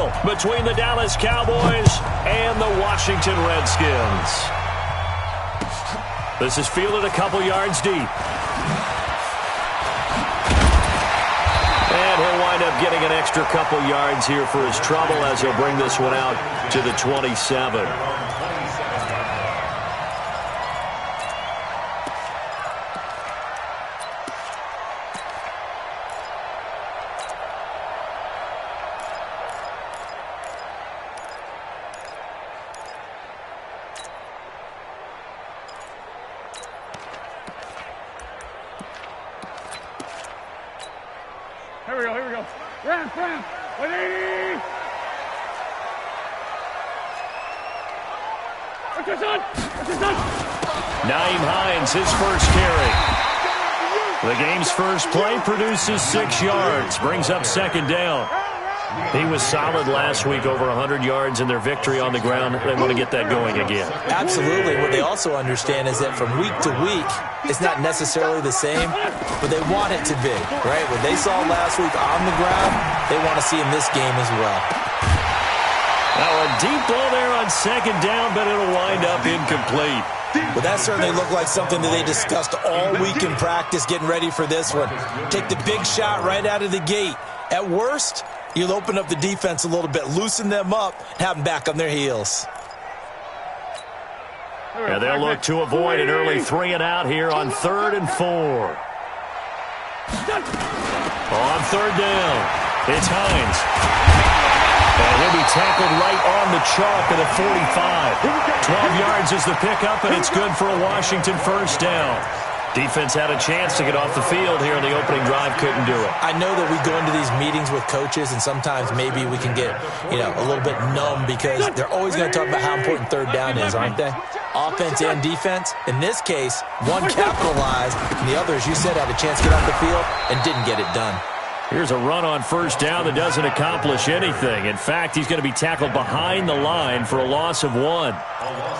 battle between the Dallas Cowboys and the Washington Redskins. This is fielded a couple yards deep. And he'll wind up getting an extra couple yards here for his trouble as he'll bring this one out to the 27. Here we go. Ramp. 180. What's your son? Nyheim Hines, his first carry. The game's first play produces 6 yards, brings up second down. He was solid last week, over 100 yards in their victory on the ground. They want to get that going again. Absolutely. What they also understand is that from week to week, it's not necessarily the same, but they want it to be, right? What they saw last week on the ground, they want to see in this game as well. Now a deep ball there on second down, but it'll wind up incomplete. But that certainly looked like something that they discussed all week in practice, getting ready for this one. Take the big shot right out of the gate. At worst, you'll open up the defense a little bit, loosen them up, have them back on their heels. Yeah, they'll look to avoid an early 3 and out here on 3rd and 4. On 3rd down, it's Hines. And he'll be tackled right on the chalk at the 45. 12 yards is the pickup, and it's good for a Washington first down. Defense had a chance to get off the field here in the opening drive, couldn't do it. I know that we go into these meetings with coaches, and sometimes maybe we can get, a little bit numb because they're always going to talk about how important third down is, aren't they? Offense and defense. In this case, one capitalized, and the other, as you said, had a chance to get off the field and didn't get it done. Here's a run on first down that doesn't accomplish anything. In fact, he's going to be tackled behind the line for a loss of 1.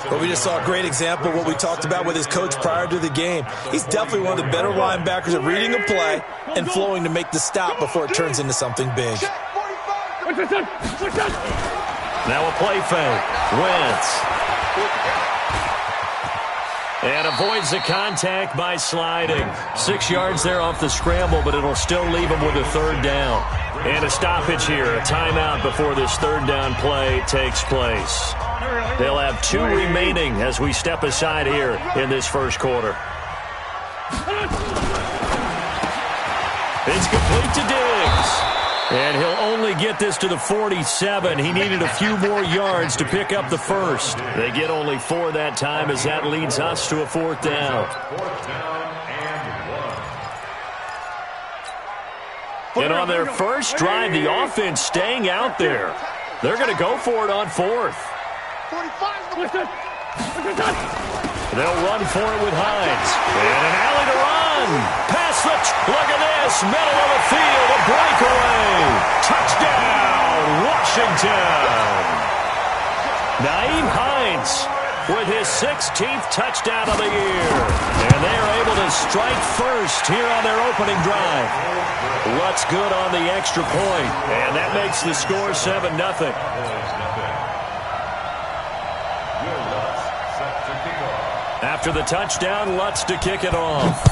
But we just saw a great example of what we talked about with his coach prior to the game. He's definitely one of the better linebackers at reading a play and flowing to make the stop before it turns into something big. Now a play fake. Wentz. And avoids the contact by sliding. 6 yards there off the scramble, but it'll still leave him with a 3rd down. And a stoppage here, a timeout before this 3rd down play takes place. They'll have 2 remaining as we step aside here in this first quarter. It's complete to Diggs. And he'll only get this to the 47. He needed a few more yards to pick up the first. They get only 4 that time as that leads us to a 4th down. And on their first drive, the offense staying out there. They're going to go for it on 4th. They'll run for it with Hines. And an alley to run. Pass the... Look at this. Middle of the field. A breakaway. Touchdown, Washington. Nyheim Hines with his 16th touchdown of the year. And they're able to strike first here on their opening drive. Lutz good on the extra point. And that makes the score 7-0. After the touchdown, Lutz to kick it off.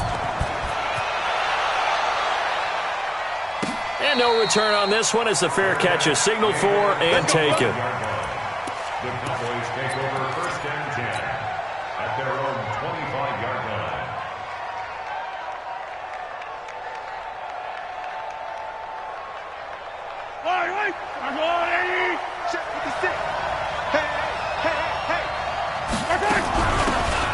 And no return on this one as the fair catch is signaled for and taken. The Cowboys take over 1st and 10 at their own 25-yard line. All right. I'm going 80. Check with the stick.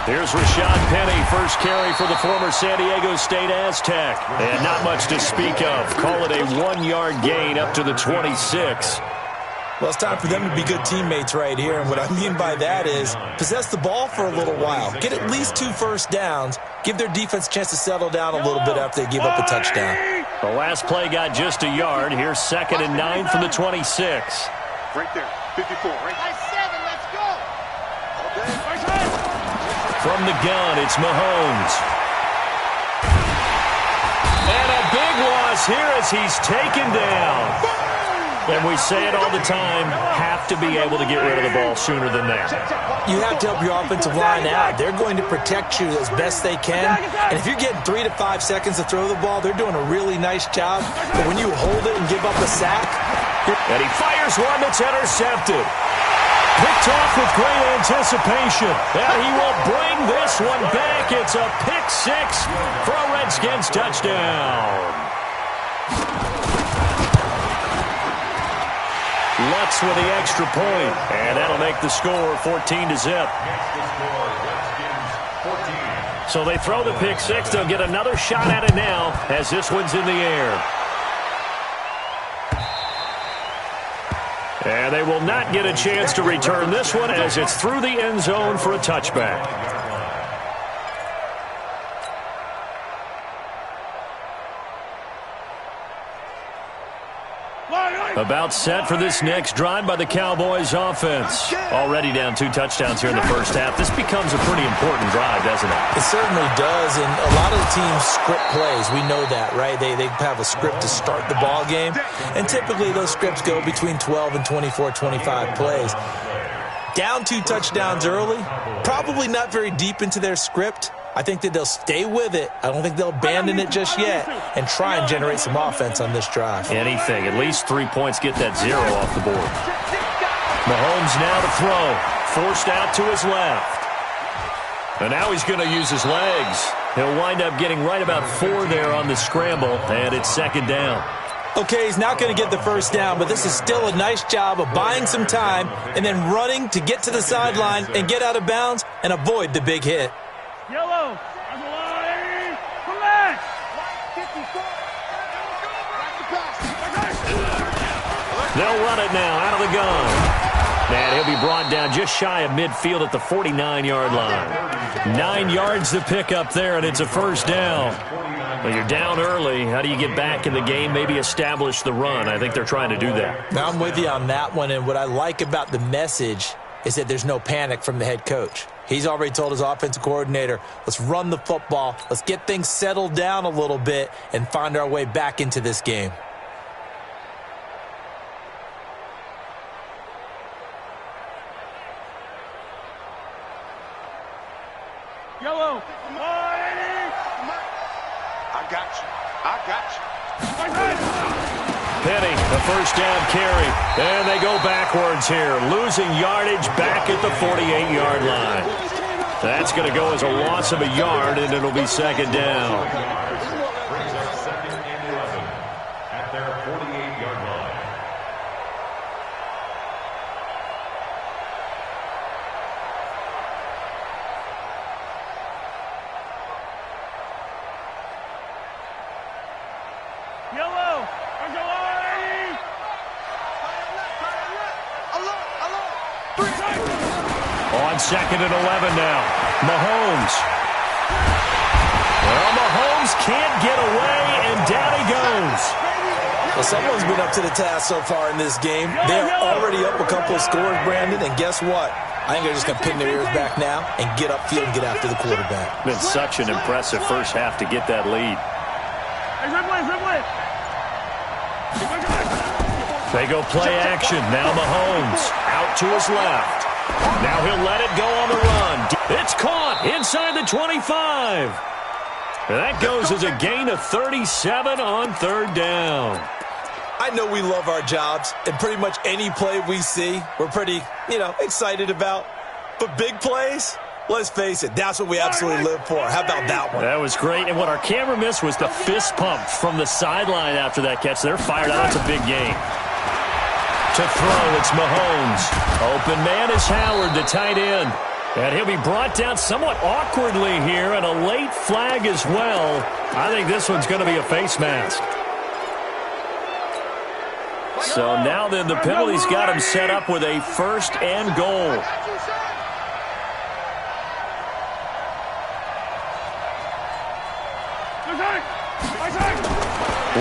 Here's Rashad Penny, first carry for the former San Diego State Aztec. And not much to speak of. Call it a 1-yard gain up to the 26. Well, it's time for them to be good teammates right here. And what I mean by that is possess the ball for a little while. Get at least 2 first downs. Give their defense a chance to settle down a little bit after they give up a touchdown. The last play got just a yard. Here's 2nd and 9 from the 26. Right there. 54. Right. Nice 7. Let's go. From the gun, it's Mahomes. And a big loss here as he's taken down. And we say it all the time, have to be able to get rid of the ball sooner than that. You have to help your offensive line out. They're going to protect you as best they can. And if you're getting 3 to 5 seconds to throw the ball, they're doing a really nice job. But when you hold it and give up a sack... And he fires one that's intercepted. Picked off with great anticipation. And he will bring this one back. It's a pick six for a Redskins touchdown. Lutz with the extra point, and that'll make the score 14-0. So they throw the pick six. They'll get another shot at it now as this one's in the air. And they will not get a chance to return this one as it's through the end zone for a touchback. About set for this next drive by the Cowboys offense. Already down 2 touchdowns here in the first half. This becomes a pretty important drive, doesn't it? It certainly does, and a lot of the teams script plays. We know that, right? They have a script to start the ball game, and typically those scripts go between 12 and 24, 25 plays. Down 2 touchdowns early, probably not very deep into their script. I think that they'll stay with it. I don't think they'll abandon it just yet and try and generate some offense on this drive. Anything. At least 3 points get that 0 off the board. Mahomes now to throw. Forced out to his left. And now he's going to use his legs. He'll wind up getting right about 4 there on the scramble, and it's second down. Okay, he's not going to get the first down, but this is still a nice job of buying some time and then running to get to the sideline and get out of bounds and avoid the big hit. Yellow. Come back. They'll run it now out of the gun. And he'll be brought down just shy of midfield at the 49-yard line. 9 yards to pick up there, and it's a first down. Well, you're down early. How do you get back in the game, maybe establish the run? I think they're trying to do that. Now, I'm with you on that one, and what I like about the message is that there's no panic from the head coach. He's already told his offensive coordinator, let's run the football, let's get things settled down a little bit and find our way back into this game. Yellow. I got you. Penny, the first down carry. And they go backwards here, losing yardage back at the 48-yard line. That's going to go as a loss of a yard, and it'll be second down. Brings up second and 11 at their 48-yard line. Yellow. On second and 11 now. Mahomes. Well, Mahomes can't get away, and down he goes. Well, someone's been up to the task so far in this game. They're already up a couple of scores, Brandon, and guess what? I think they're just going to pin their ears back now and get upfield and get after the quarterback. Been such an impressive first half to get that lead. They go play action. Now Mahomes out to his left. Now he'll let it go on the run. It's caught inside the 25. And that goes as a gain of 37 on third down. I know we love our jobs, and pretty much any play we see, we're pretty, excited about. But big plays, let's face it, that's what we absolutely live for. How about that one? That was great, and what our camera missed was the fist pump from the sideline after that catch. They're fired out. That's a big game. To throw, it's Mahomes. Open man is Howard, the tight end. And he'll be brought down somewhat awkwardly here, and a late flag as well. I think this one's going to be a face mask. So now then, the penalty's got him set up with a first and goal.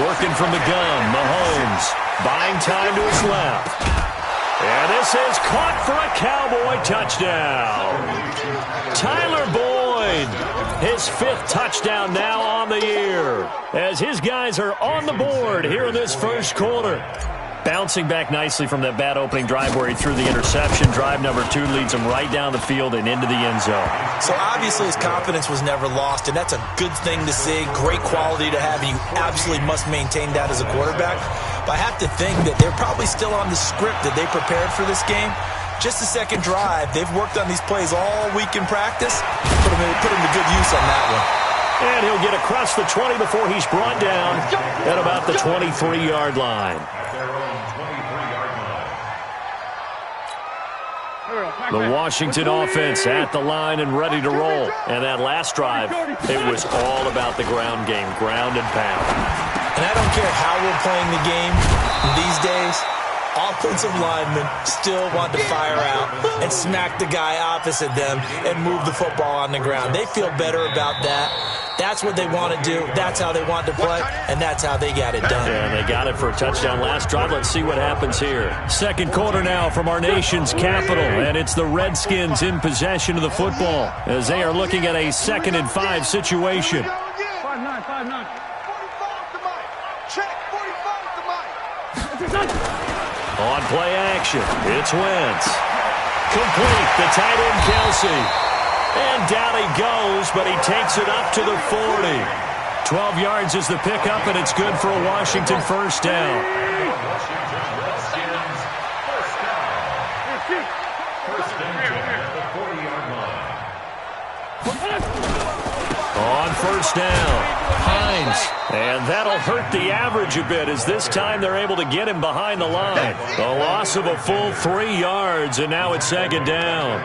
Working from the gun, Mahomes buying time to his left. And this is caught for a Cowboy touchdown. Tyler Boyd, his 5th touchdown now on the year, as his guys are on the board here in this first quarter. Bouncing back nicely from that bad opening drive where he threw the interception. Drive number 2 leads him right down the field and into the end zone. So obviously his confidence was never lost, and that's a good thing to see. Great quality to have, and you absolutely must maintain that as a quarterback. But I have to think that they're probably still on the script that they prepared for this game. Just the second drive, they've worked on these plays all week in practice. Put them to good use on that one. And he'll get across the 20 before he's brought down at about the 23-yard line. The Washington offense at the line and ready to roll. And that last drive, it was all about the ground game, ground and pound. And I don't care how we're playing the game these days, offensive linemen still want to fire out and smack the guy opposite them and move the football on the ground. They feel better about that. That's what they want to do. That's how they want to play, and that's how they got it done. Yeah, they got it for a touchdown last drive. Let's see what happens here. Second quarter now from our nation's capital, and it's the Redskins in possession of the football as they are looking at a 2nd and 5 situation. 5-9, 5-9. On play action, it's Wentz. Complete, the tight end Kelsey. And down he goes, but he takes it up to the 40. 12 yards is the pickup, and it's good for a Washington first down. On first down, Hines. And that'll hurt the average a bit as this time they're able to get him behind the line. The loss of a full 3 yards, and now it's 2nd down.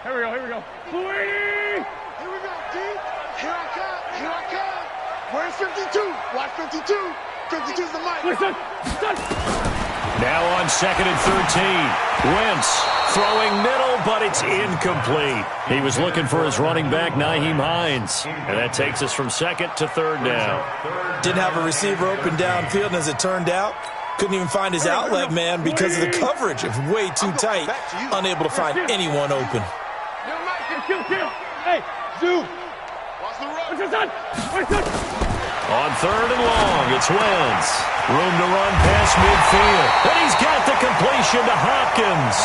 Here we go. Here we go, D. Here I come. Where's 52? Watch 52. 52's the mic. Listen. Now on 2nd and 13. Wentz throwing middle, but it's incomplete. He was looking for his running back, Nyheim Hines. And that takes us from 2nd to 3rd down. Didn't have a receiver open downfield, and as it turned out, couldn't even find his outlet man because of the coverage. It was way too tight. Unable to find anyone open. Kill. Hey, Zoo. Watch the run. What's your son? On 3rd and long, it's Wentz. Room to run past midfield. And he's got the completion to Hopkins.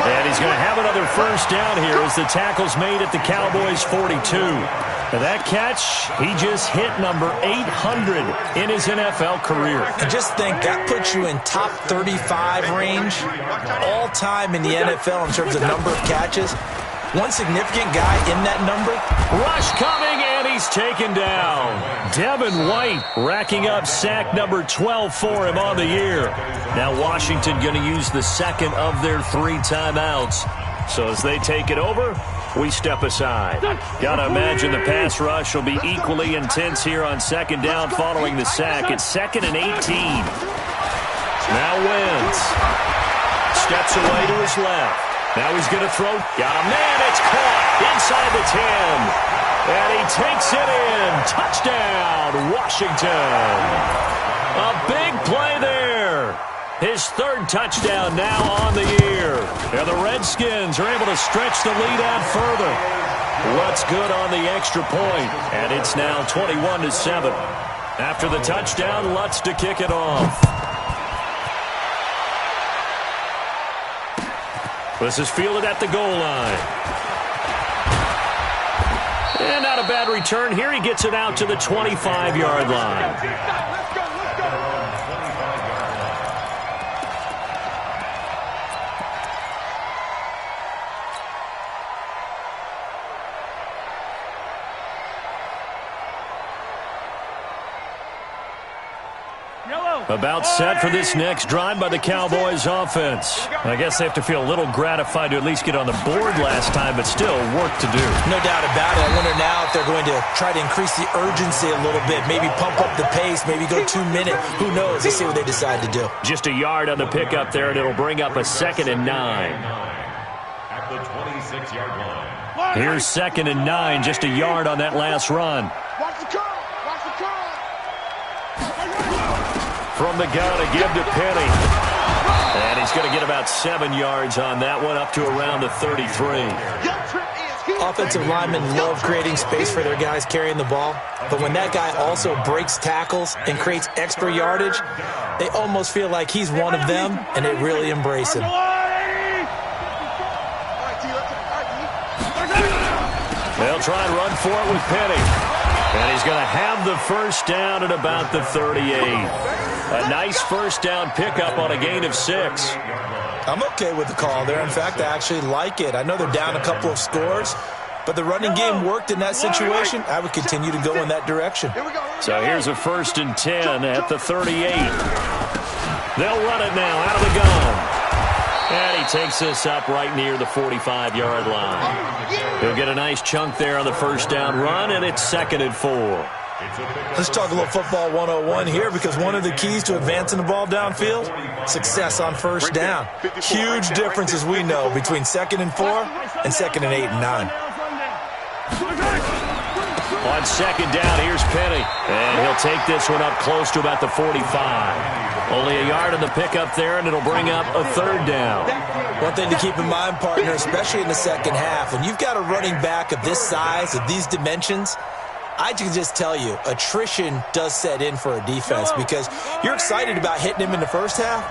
And he's going to have another first down here as the tackle's made at the Cowboys' 42. And that catch, he just hit number 800 in his NFL career. And just think, that puts you in top 35 range all time in the NFL in terms of number of catches. One significant guy in that number. Rush coming, and he's taken down. Devin White racking up sack number 12 for him on the year. Now Washington going to use the 2nd of their 3 timeouts. So as they take it over, we step aside. Got to imagine the pass rush will be equally intense here on 2nd down following the sack. It's 2nd and 18. Now Wentz steps away to his left. Now he's going to throw. Got a man. It's caught inside the 10. And he takes it in. Touchdown, Washington. A big play there. His 3rd touchdown now on the year. And the Redskins are able to stretch the lead out further. Lutz good on the extra point. And it's now 21-7. After the touchdown, Lutz to kick it off. This is fielded at the goal line. And not a bad return here. He gets it out to the 25-yard line. About set for this next drive by the Cowboys offense. I guess they have to feel a little gratified to at least get on the board last time, but still work to do. No doubt about it. I wonder now if they're going to try to increase the urgency a little bit, maybe pump up the pace, maybe go 2 minutes. Who knows? Let's see what they decide to do. Just a yard on the pickup there, and it'll bring up a 2nd and 9. At the 26-yard line. Here's 2nd and 9, just a yard on that last run. Watch the curl. From the gun, a give to Penny. And he's going to get about 7 yards on that one, up to around the 33. Your trip is Offensive linemen love creating space for their guys carrying the ball, but when that guy also breaks tackles and creates extra yardage, they almost feel like he's one of them, and they really embrace him. They'll try and run for it with Penny. And he's going to have the first down at about the 38. A nice first down pickup on a gain of 6. I'm okay with the call there. In fact, I actually like it. I know they're down a couple of scores, but the running game worked in that situation. I would continue to go in that direction. So here's a 1st and 10 at the 38. They'll run it now out of the gun. And he takes this up right near the 45-yard line. He'll get a nice chunk there on the first down run, and it's 2nd and 4. Let's talk a little football 101 here, because one of the keys to advancing the ball downfield, success on first down. Huge difference, as we know, between 2nd and 4 and 2nd and 8 and 9. On 2nd down, here's Penny. And he'll take this one up close to about the 45. Only a yard on the pickup there, and it'll bring up a 3rd down. One thing to keep in mind, partner, especially in the second half, when you've got a running back of this size, of these dimensions, I can just tell you, attrition does set in for a defense, because you're excited about hitting him in the first half.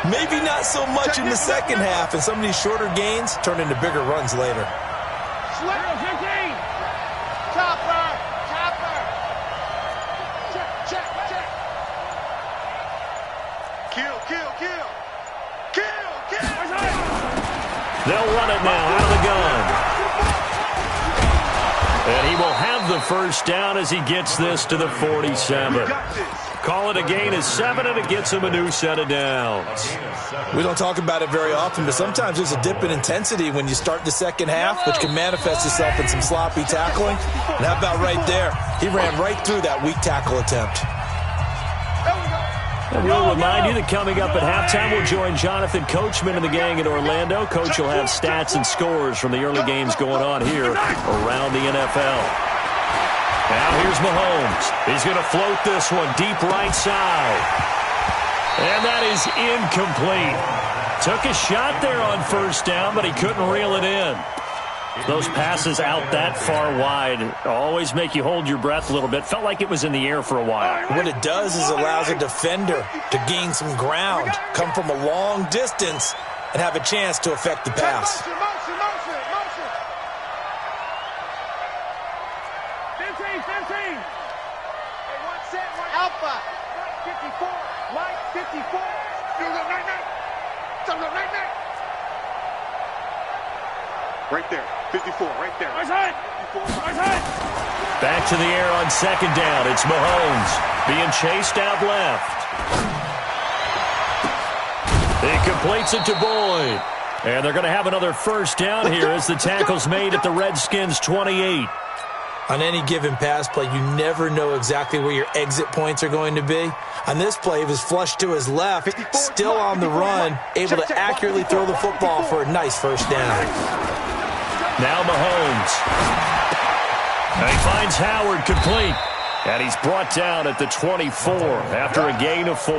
Maybe not so much in the second half, and some of these shorter gains turn into bigger runs later. They'll run it now out of the gun. And he will have the first down as he gets this to the 47. Call it a gain of 7, and it gets him a new set of downs. We don't talk about it very often, but sometimes there's a dip in intensity when you start the second half, which can manifest itself in some sloppy tackling. And how about right there? He ran right through that weak tackle attempt. And we'll remind you that coming up at halftime, we'll join Jonathan Coachman and the gang in Orlando. Coach will have stats and scores from the early games going on here around the NFL. Now here's Mahomes. He's going to float this one deep right side. And that is incomplete. Took a shot there on first down, but he couldn't reel it in. Those passes out that far wide always make you hold your breath a little bit. Felt like it was in the air for a while. What it does is allows a defender to gain some ground, come from a long distance, and have a chance to affect the pass. Alpha. 54. Right 54. Right there. 54. Right there. Back to the air on 2nd down. It's Mahomes being chased out left. He completes it to Boyd. And they're going to have another first down here as the tackle's made at the Redskins' 28. On any given pass play, you never know exactly where your exit points are going to be. On this play, he was flushed to his left, still on the run, able to accurately throw the football for a nice first down. Now Mahomes. And he finds Howard complete. And he's brought down at the 24 after a gain of 4.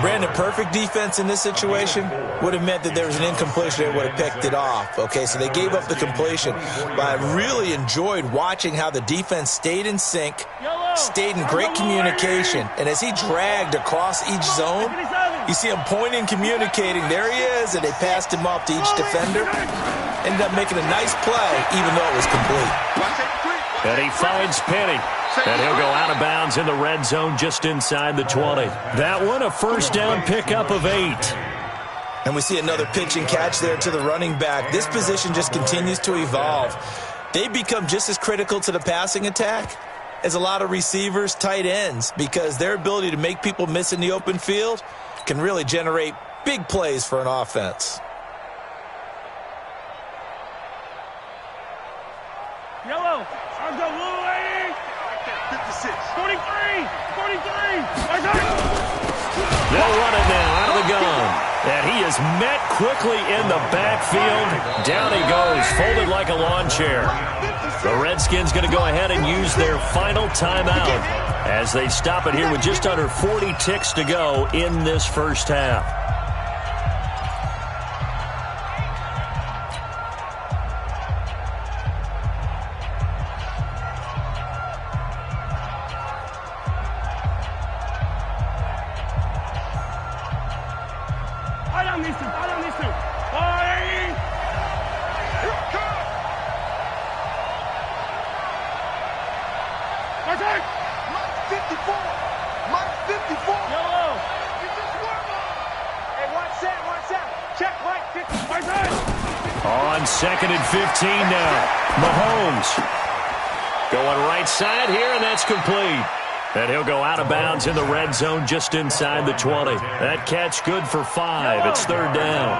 Brandon, perfect defense in this situation would have meant that there was an incompletion that would have picked it off. Okay, so they gave up the completion. But I really enjoyed watching how the defense stayed in sync, stayed in great communication. And as he dragged across each zone, you see him pointing, communicating. There he is, and they passed him off to each defender. Ended up making a nice play, even though it was complete. And he finds Penny. And he'll go out of bounds in the red zone just inside the 20. That one, a first down pickup of 8. And we see another pitch and catch there to the running back. This position just continues to evolve. They become just as critical to the passing attack as a lot of receivers, tight ends, because their ability to make people miss in the open field can really generate big plays for an offense. Yellow. Arms up, little lady. 56. 43. 43. They'll run it now out of the gun. And he is met quickly in the backfield. Down he goes, folded like a lawn chair. The Redskins going to go ahead and use their final timeout as they stop it here with just under 40 ticks to go in this first half. these two. Hey! Here I come. Attack! Mike 54. Mike 54. Yellow! You just warm up. Hey, watch that. Check, Mike 50. Attack! On 2nd and 15 now. Mahomes going right side here, and that's complete. And he'll go out of bounds in the red zone just inside the 20. That catch good for 5. It's 3rd down.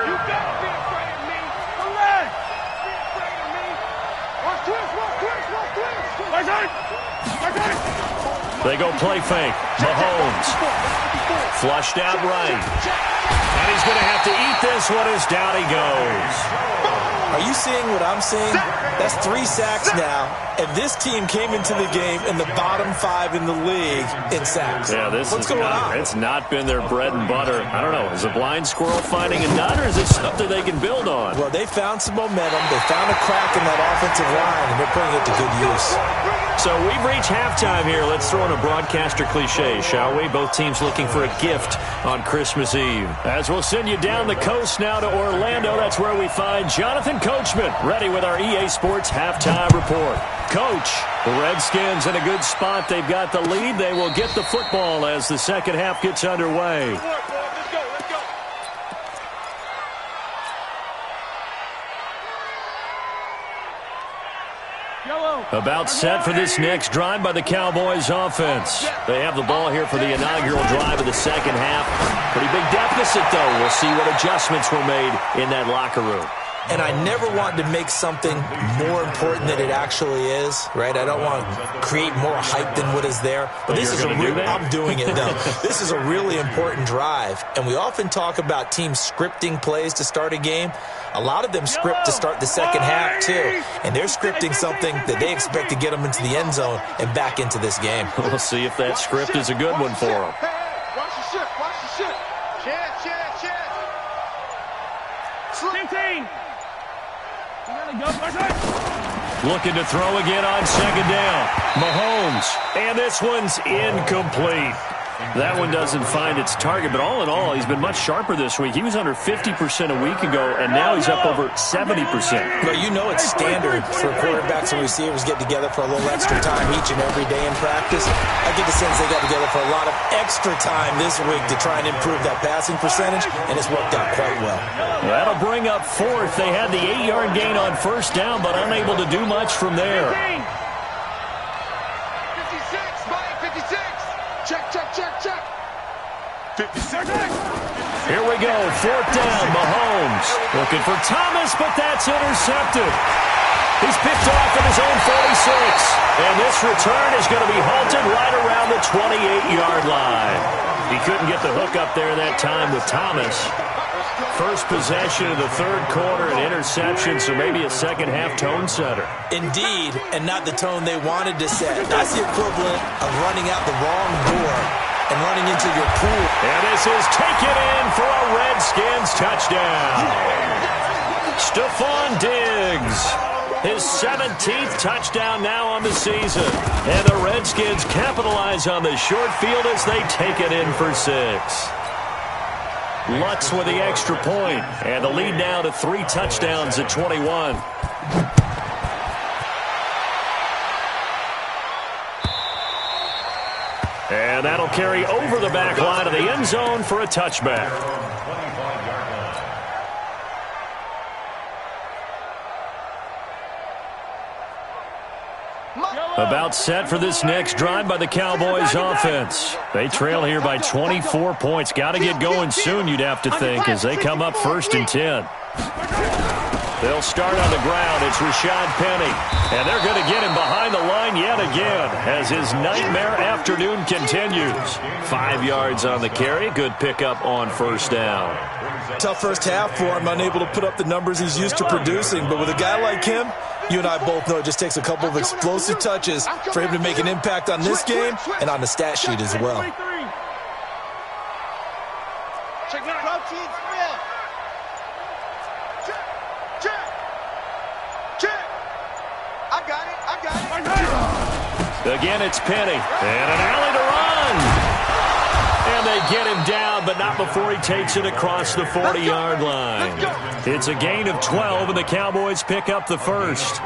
You better be afraid of me. Relax. Be afraid of me. Watch twist. Attack! Attack! They go play fake. Mahomes flushed out right. And he's going to have to eat this one as down he goes. Are you seeing what I'm seeing? That's 3 sacks now, and this team came into the game in the bottom 5 in the league in sacks. Yeah, What's going on? It's not been their bread and butter. I don't know. Is a blind squirrel finding a nut, or is it something they can build on? Well, they found some momentum. They found a crack in that offensive line, and they're putting it to good use. So we've reached halftime here. Let's throw in a broadcaster cliche, shall we? Both teams looking for a gift on Christmas Eve. As we'll send you down the coast now to Orlando, that's where we find Jonathan Coachman, ready with our EA Sports halftime report. Coach, the Redskins in a good spot. They've got the lead. They will get the football as the second half gets underway. Let's go. Yellow! About set for this next drive by the Cowboys offense. They have the ball here for the inaugural drive of the second half. Pretty big deficit, though. We'll see what adjustments were made in that locker room. And I never want to make something more important than it actually is, right? I don't want to create more hype than what is there. But this is I'm doing it, though. This is a really important drive. And we often talk about teams scripting plays to start a game. A lot of them script to start the second half, too. And they're scripting something that they expect to get them into the end zone and back into this game. We'll see if that script is a good one for them. Watch the ship. Check. 15! You gotta go. Attack! Looking to throw again on second down. Mahomes. And this one's incomplete. That one doesn't find its target, but all in all, he's been much sharper this week. He was under 50% a week ago, and now he's up over 70%. Well, you know it's standard for quarterbacks and receivers get together for a little extra time each and every day in practice. I get the sense they got together for a lot of extra time this week to try and improve that passing percentage, and it's worked out quite well. That'll bring up 4th. They had the 8-yard gain on first down, but unable to do much from there. 56. Check. 56. Here we go, 4th down, Mahomes. Looking for Thomas, but that's intercepted. He's picked off at his own 46. And this return is going to be halted right around the 28-yard line. He couldn't get the hook up there that time with Thomas. First possession of the third quarter, an interception, so maybe a second-half tone setter. Indeed, and not the tone they wanted to set. That's the equivalent of running out the wrong door and running into your pool. And this is taken in for a Redskins touchdown. Stephon Diggs, his 17th touchdown now on the season. And the Redskins capitalize on the short field as they take it in for 6. Lutz with the extra point, and the lead now to 3 touchdowns at 21. And that'll carry over the back line of the end zone for a touchback. About set for this next drive by the Cowboys offense. They trail here by 24 points. Got to get going soon, you'd have to think, as they come up 1st and 10. They'll start on the ground. It's Rashad Penny. And they're going to get him behind the line yet again as his nightmare afternoon continues. 5 yards on the carry. Good pickup on first down. Tough first half for him, unable to put up the numbers he's used to producing. But with a guy like him, you and I both know it just takes a couple of explosive touches for him to make an impact on this game and on the stat sheet as well. Check now. Check. I got it. Again, it's Penny. And an alley to run. And they get him down, but not before he takes it across the 40-yard line. It's a gain of 12, and the Cowboys pick up the first.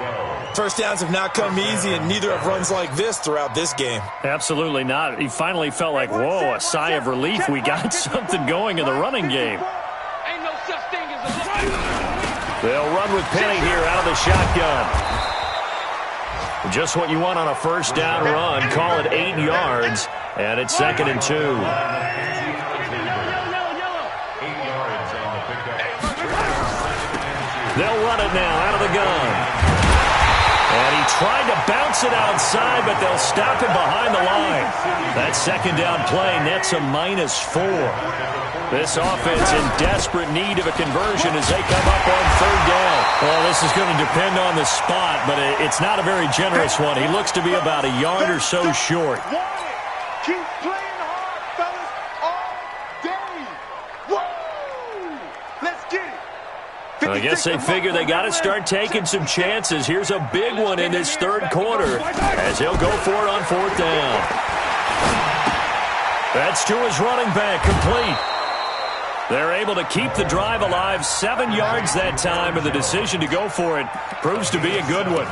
First downs have not come easy, and neither have runs like this throughout this game. Absolutely not. He finally felt like, whoa, a sigh of relief. We got something going in the running game. Ain't no such thing as a They'll run with Penny here out of the shotgun. Just what you want on a first down run. Call it 8 yards, and it's 2nd and 2. They'll run it now out of the gun. And he tried to bounce it outside, but they'll stop him behind the line. That second down play nets a -4. This offense in desperate need of a conversion as they come up on 3rd down. Well, this is going to depend on the spot, but it's not a very generous one. He looks to be about a yard or so short. Keep playing hard, fellas, all day. Whoa! Let's get it. I guess they figure they got to start taking some chances. Here's a big one in this 3rd quarter as he'll go for it on 4th down. That's to his running back, complete. They're able to keep the drive alive, 7 yards that time, and the decision to go for it proves to be a good one.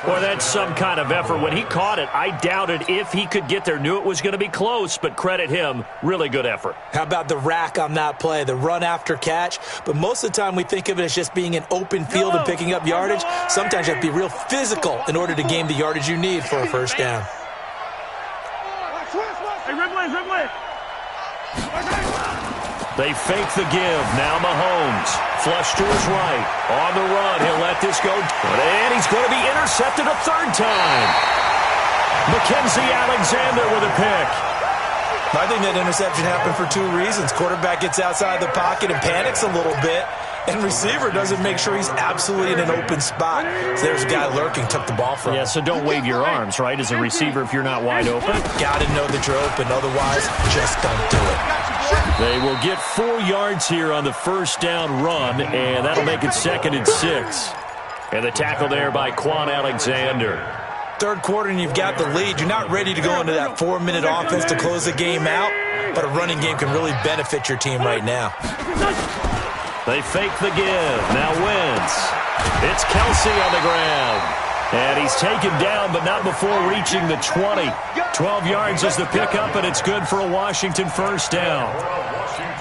Boy, that's some kind of effort. When he caught it, I doubted if he could get there. Knew it was going to be close, but credit him. Really good effort. How about the rack on that play, the run after catch? But most of the time we think of it as just being an open field and picking up yardage. Sometimes you have to be real physical in order to gain the yardage you need for a first down. Hey, Ripley. They fake the give. Now Mahomes. Flush to his right. On the run. He'll let this go. And he's going to be intercepted a 3rd time. Mackenzie Alexander with a pick. I think that interception happened for 2 reasons. Quarterback gets outside the pocket and panics a little bit. And receiver doesn't make sure he's absolutely in an open spot. So there's a guy lurking, took the ball from him. Yeah, so don't wave your arms, right, as a receiver if you're not wide open. Got to know that you're open. Otherwise, just don't do it. They will get 4 yards here on the first down run, and that'll make it 2nd and 6. And the tackle there by Quan Alexander. 3rd quarter and you've got the lead. You're not ready to go into that 4-minute offense to close the game out, but a running game can really benefit your team right now. They fake the give. Now Wentz. It's Kelsey on the ground. And he's taken down, but not before reaching the 20. 12 yards is the pickup, and it's good for a Washington first down.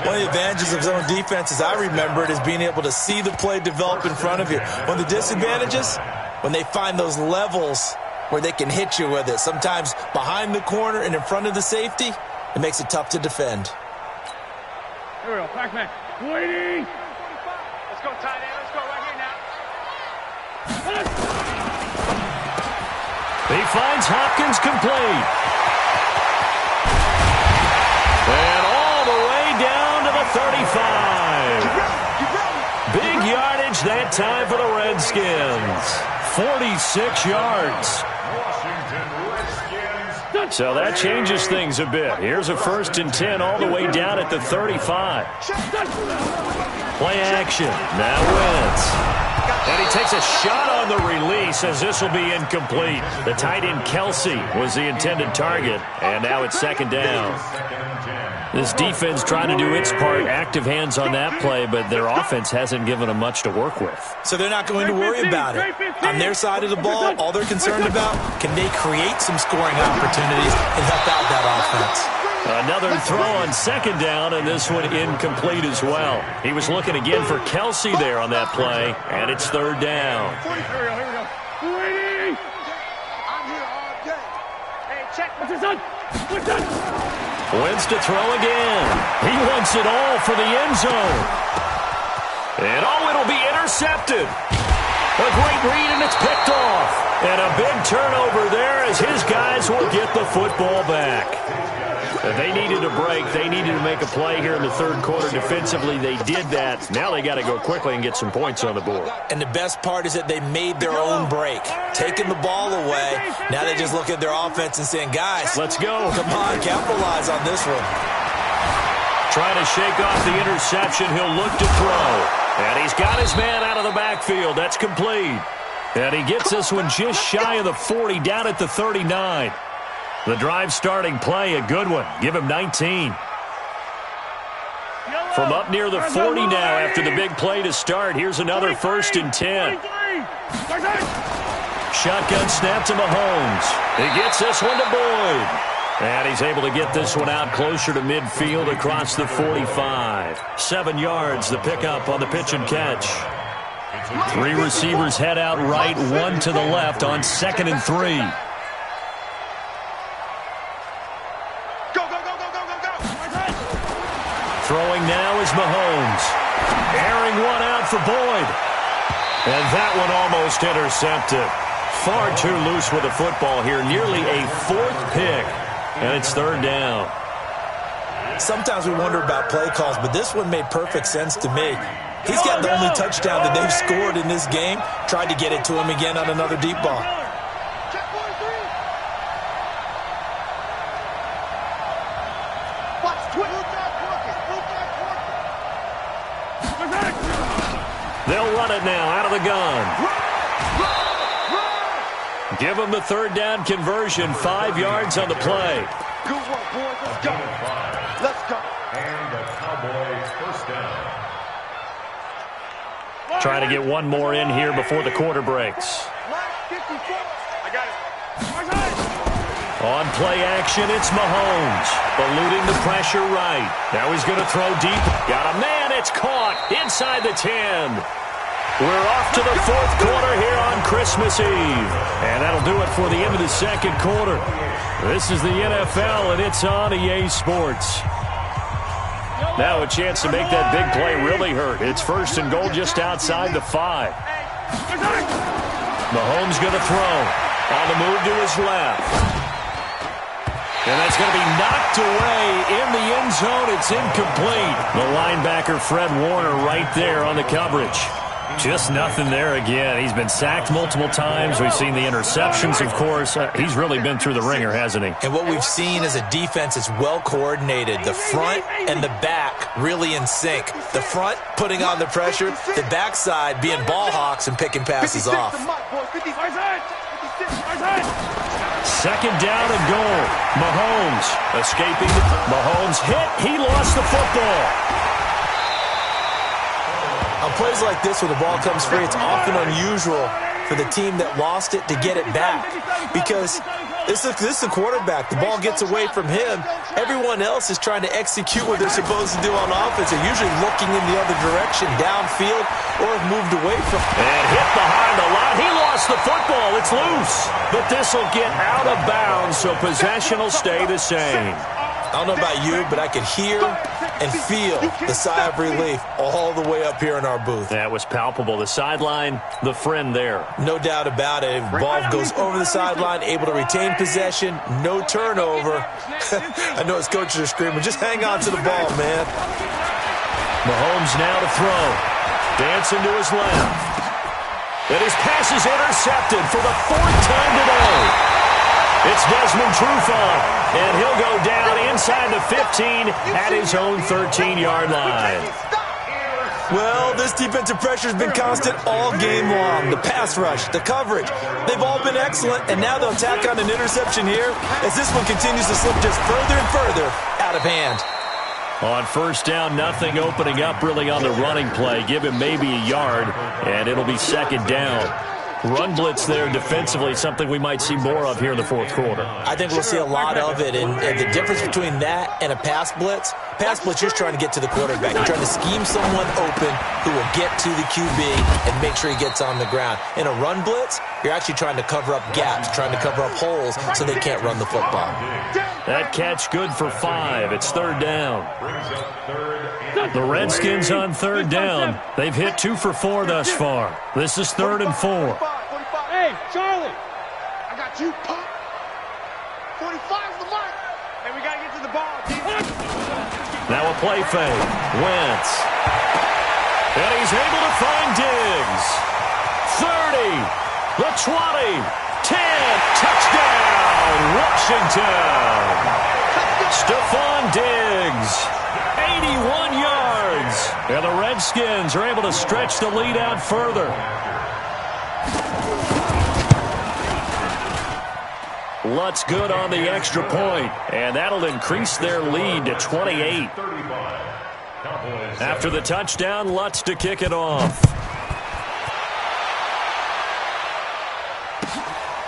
One of the advantages of zone defense, as I remember it, is being able to see the play develop in front of you. One of the disadvantages, when they find those levels where they can hit you with it, sometimes behind the corner and in front of the safety, it makes it tough to defend. Here we go. Back. Waiting. Let's go, tight end. Let's go right here now. He finds Hopkins complete. And all the way down to the 35. Big yardage that time for the Redskins. 46 yards. So that changes things a bit. Here's a 1st and 10 all the way down at the 35. Play action. Now Wentz. And he takes a shot on the release as this will be incomplete. The tight end Kelsey was the intended target, and now it's 2nd down. This defense trying to do its part, active hands on that play, but their offense hasn't given them much to work with. So they're not going to worry about it. On their side of the ball, all they're concerned about, can they create some scoring opportunities and help out that offense? Another throw on 2nd down, and this one incomplete as well. He was looking again for Kelsey there on that play, and it's 3rd down. Here we go. Waiting. I'm here all day. Hey, check. What's this on? What's that? Wentz to throw again. He wants it all for the end zone. And it'll be intercepted. A great read, and it's picked off. And a big turnover there as his guys will get the football back. They needed a break. They needed to make a play here in the 3rd quarter. Defensively, they did that. Now they got to go quickly and get some points on the board. And the best part is that they made their own break. Taking the ball away. Now they just look at their offense and saying, guys, let's go. Come on, capitalize on this one. Trying to shake off the interception. He'll look to throw. And he's got his man out of the backfield. That's complete. And he gets this one just shy of the 40, down at the 39. The drive starting play, a good one. Give him 19. From up near the 40 now after the big play to start. Here's another 1st and 10. Shotgun snap to Mahomes. He gets this one to Boyd. And he's able to get this one out closer to midfield across the 45. 7 yards, the pickup on the pitch and catch. 3 receivers head out right, 1 to the left on 2nd and 3. Throwing now is Mahomes. Airing one out for Boyd. And that one almost intercepted. Far too loose with the football here. Nearly a 4th pick. And it's 3rd down. Sometimes we wonder about play calls, but this one made perfect sense to me. He's got the only touchdown that they've scored in this game. Tried to get it to him again on another deep ball. They'll run it now out of the gun. Give them the 3rd down conversion. 5 yards on the play. Good work, boys. Let's go. Let's go. And the Cowboys 1st down. Trying to get one more in here before the quarter breaks. I got it. On play action, it's Mahomes. Eluding the pressure right. Now he's going to throw deep. Got a man. It's caught inside the 10. We're off to the 4th quarter here on Christmas Eve. And that'll do it for the end of the 2nd quarter. This is the NFL, and it's on EA Sports. Now a chance to make that big play really hurt. It's 1st and goal just outside the 5. Mahomes going to throw. On the move to his left. And that's going to be knocked away in the end zone. It's incomplete. The linebacker, Fred Warner, right there on the coverage. Just nothing there again. He's been sacked multiple times. We've seen the interceptions, of course. He's really been through the ringer, hasn't he? And what we've seen is a defense is well coordinated. The front and the back really in sync. The front putting on the pressure. The backside being ball hawks and picking passes off. 2nd down and goal. Mahomes escaping. Mahomes hit. He lost the football. On plays like this where the ball comes free, it's often unusual for the team that lost it to get it back because this is the quarterback. The ball gets away from him. Everyone else is trying to execute what they're supposed to do on offense. They're usually looking in the other direction, downfield, or have moved away from it. And hit behind the line. He lost the football. It's loose. But this will get out of bounds, so possession will stay the same. I don't know about you, but I could hear and feel the sigh of relief all the way up here in our booth. That was palpable. The sideline, the friend there. No doubt about it. Ball goes over the sideline, able to retain possession, no turnover. I know his coaches are screaming, just hang on to the ball, man. Mahomes now to throw. Dancing to his left. And his pass is intercepted for the 4th time today. It's Desmond Trufant, and he'll go down inside the 15 at his own 13-yard line. Well, this defensive pressure has been constant all game long. The pass rush, the coverage, they've all been excellent, and now they'll tack on an interception here as this one continues to slip just further and further out of hand. On 1st down, nothing opening up really on the running play. Give him maybe a yard, and it'll be 2nd down. Run blitz there defensively, something we might see more of here in the 4th quarter. I think we'll see a lot of it, and the difference between that and a pass blitz, you're just trying to get to the quarterback. You're trying to scheme someone open who will get to the QB and make sure he gets on the ground. In a run blitz, you're actually trying to cover up gaps, trying to cover up holes so they can't run the football. That catch good for 5. It's 3rd down. The Redskins on 3rd down. They've hit 2 for 4 thus far. This is 3rd and 4. Hey, Charlie. I got you, punk. 45's the mark. Hey, we got to get to the ball. Now a play fake. Wentz. And he's able to find Diggs. 30. The 20. 10. Touchdown, Washington. Stephon Diggs. 81 yards. And the Redskins are able to stretch the lead out further. Lutz good on the extra point, and that'll increase their lead to 28. After the touchdown, Lutz to kick it off.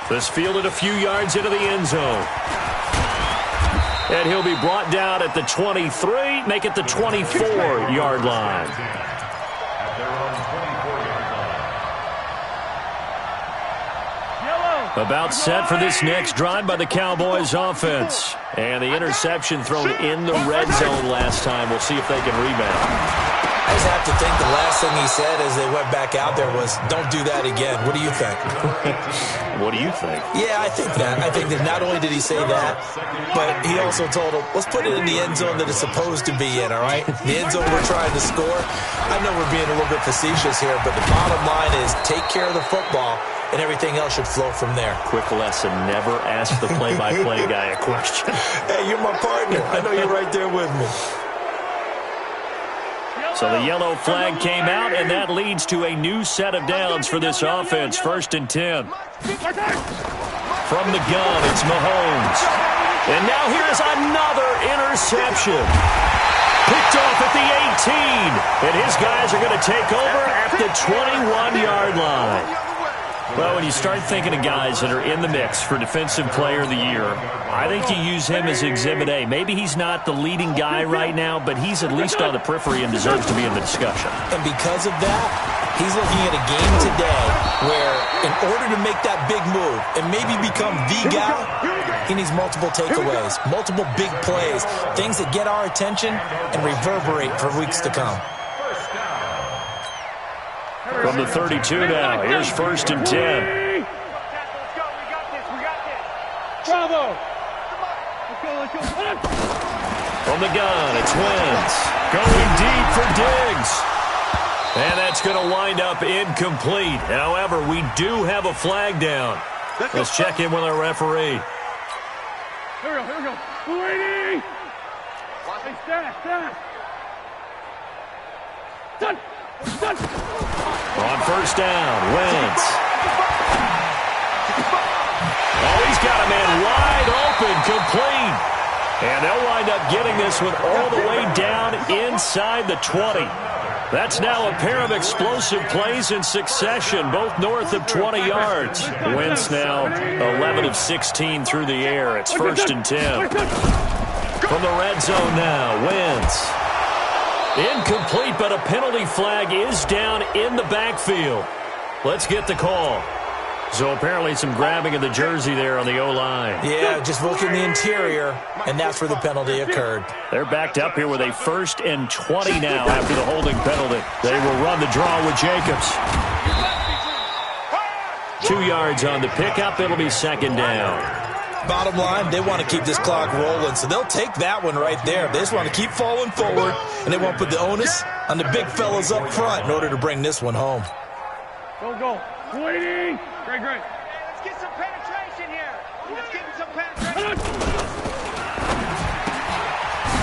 This fielded a few yards into the end zone. And he'll be brought down at the 23, make it the 24-yard line. About set for this next drive by the Cowboys offense. And the interception thrown in the red zone last time. We'll see if they can rebound. I just have to think the last thing he said as they went back out there was, don't do that again. What do you think? What do you think? Yeah, I think that. I think that not only did he say that, but he also told him, let's put it in the end zone that it's supposed to be in, all right? The end zone we're trying to score. I know we're being a little bit facetious here, but the bottom line is take care of the football, and everything else should flow from there. Quick lesson, never ask the play-by-play guy a question. Hey, you're my partner. I know you're right there with me. So the yellow flag came out, and that leads to a new set of downs for this offense. 1st and 10. From the gun, it's Mahomes. And now here's another interception. Picked off at the 18. And his guys are going to take over at the 21-yard line. Well, when you start thinking of guys that are in the mix for Defensive Player of the Year, I think you use him as Exhibit A. Maybe he's not the leading guy right now, but he's at least on the periphery and deserves to be in the discussion. And because of that, he's looking at a game today where in order to make that big move and maybe become the guy, he needs multiple takeaways, multiple big plays, things that get our attention and reverberate for weeks to come. From the 32 now, here's 1st and 10. Let's go, we got this. Bravo! Let's go. From the gun, it's Wentz. Going deep for Diggs. And that's going to wind up incomplete. However, we do have a flag down. Let's check in with our referee. Here we go. Waiting! Hey, stand. Done! On 1st down, Wentz. Oh, he's got a man wide open, complete. And they'll wind up getting this one all the way down inside the 20. That's now a pair of explosive plays in succession, both north of 20 yards. Wentz now 11 of 16 through the air. It's 1st and 10. From the red zone now, Wentz. Incomplete, but a penalty flag is down in the backfield. Let's get the call. So apparently some grabbing of the jersey there on the O-line. Yeah, just look in the interior, and that's where the penalty occurred. They're backed up here with a 1st and 20 now after the holding penalty. They will run the draw with Jacobs. 2 yards on the pickup. It'll be 2nd down. Bottom line, they want to keep this clock rolling, so they'll take that one right there. They just want to keep falling forward, and they want to put the onus on the big fellas up front in order to bring this one home. Go. Waiting! Great. Hey, let's get some penetration here. Let's get some penetration.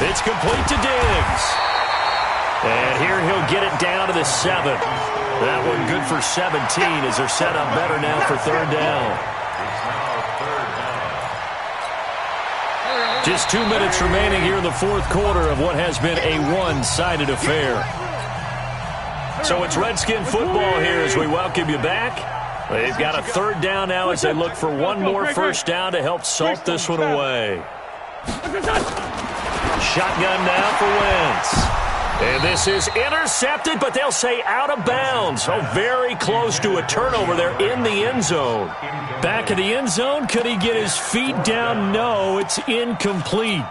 It's complete to Diggs. And here he'll get it down to the 7. That one good for 17 as they're set up better now for 3rd down. Just 2 minutes remaining here in the 4th quarter of what has been a one-sided affair. So it's Redskin football here as we welcome you back. They've got a 3rd down now as they look for one more 1st down to help salt this one away. Shotgun now for Wentz. And this is intercepted, but they'll say out of bounds. So very close to a turnover there in the end zone. Back in the end zone, could he get his feet down? No, it's incomplete.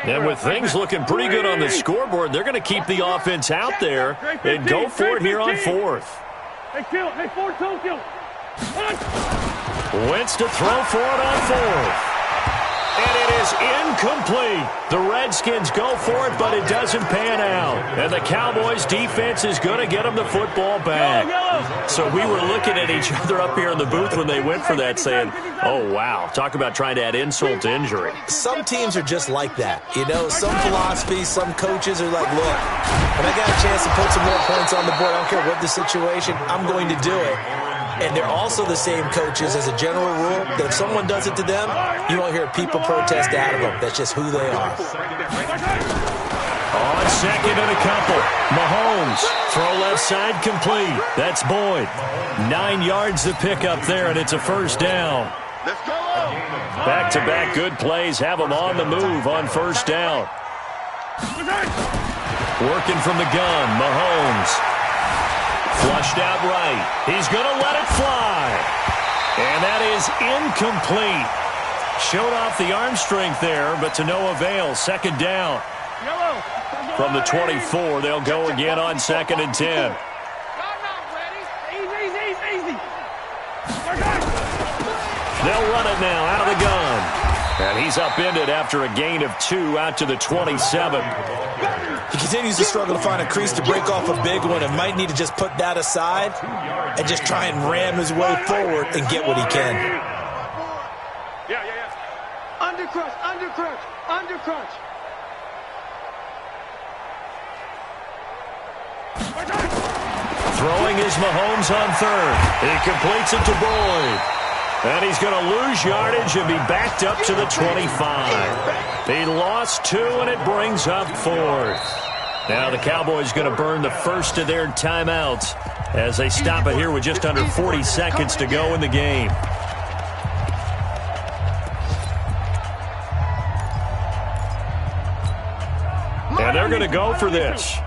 And with things looking pretty good on the scoreboard, they're going to keep the offense out there and go for it here on 4th. Hey, 4th. Wentz to throw for it on 4th. And it is incomplete. The Redskins go for it, but it doesn't pan out. And the Cowboys defense is going to get them the football back. So we were looking at each other up here in the booth when they went for that saying, oh, wow, talk about trying to add insult to injury. Some teams are just like that. You know, some philosophies, some coaches are like, look, when I got a chance to put some more points on the board, I don't care what the situation, I'm going to do it. And they're also the same coaches as a general rule that if someone does it to them, you won't hear people protest out of them. That's just who they are. On second and a couple. Mahomes, throw left side complete. That's Boyd. 9 yards to pick up there, and it's a first down. Let's go. Back-to-back good plays have them on the move on first down. Working from the gun, Mahomes. Flushed out right. He's going to let it fly. And that is incomplete. Showed off the arm strength there, but to no avail. Second down. From the 24, they'll go again on second and 10. They'll run it now out of the gun. And he's upended after a gain of 2 out to the 27. He continues to struggle to find a crease to break off a big one and might need to just put that aside and just try and ram his way forward and get what he can. Undercrunch, undercrunch, undercrunch. Throwing is Mahomes on third. He completes it to Boyd. And he's going to lose yardage and be backed up to the 25. He lost 2, and it brings up 4th. Now the Cowboys going to burn the first of their timeouts as they stop it here with just under 40 seconds to go in the game. And they're going to go for this.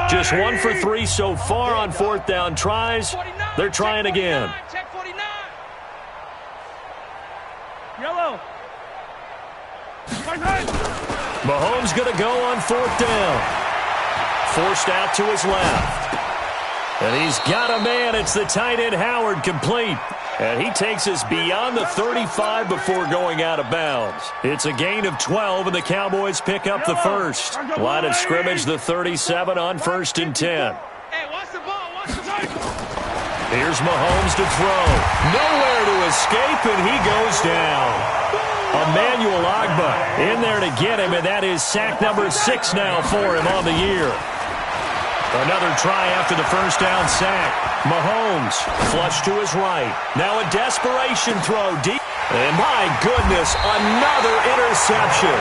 Just 1 for 3 so far on fourth down tries. They're trying again. Yellow. Mahomes going to go on fourth down. Forced out to his left. And he's got a man. It's the tight end Howard, complete. And he takes us beyond the 35 before going out of bounds. It's a gain of 12, and the Cowboys pick up the first. Line of scrimmage, the 37 on first and 10. Hey, watch the ball. Watch the ball. Here's Mahomes to throw. Nowhere to escape, and he goes down. Emmanuel Ogbah in there to get him, and that is sack number 6 now for him on the year. Another try after the first down sack. Mahomes flush to his right. Now a desperation throw deep. And my goodness, another interception.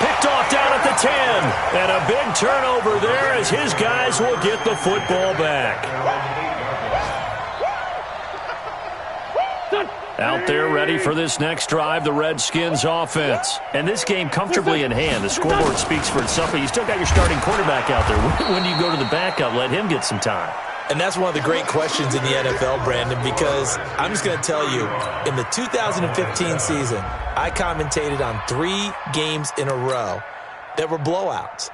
Picked off down at the 10. And a big turnover there as his guys will get the football back. Out there ready for this next drive, the Redskins offense. And this game comfortably in hand. The scoreboard speaks for itself, but you still got your starting quarterback out there. When do you go to the backup? Let him get some time. And that's one of the great questions in the NFL, Brandon, because I'm just going to tell you, in the 2015 season, I commentated on 3 games in a row that were blowouts.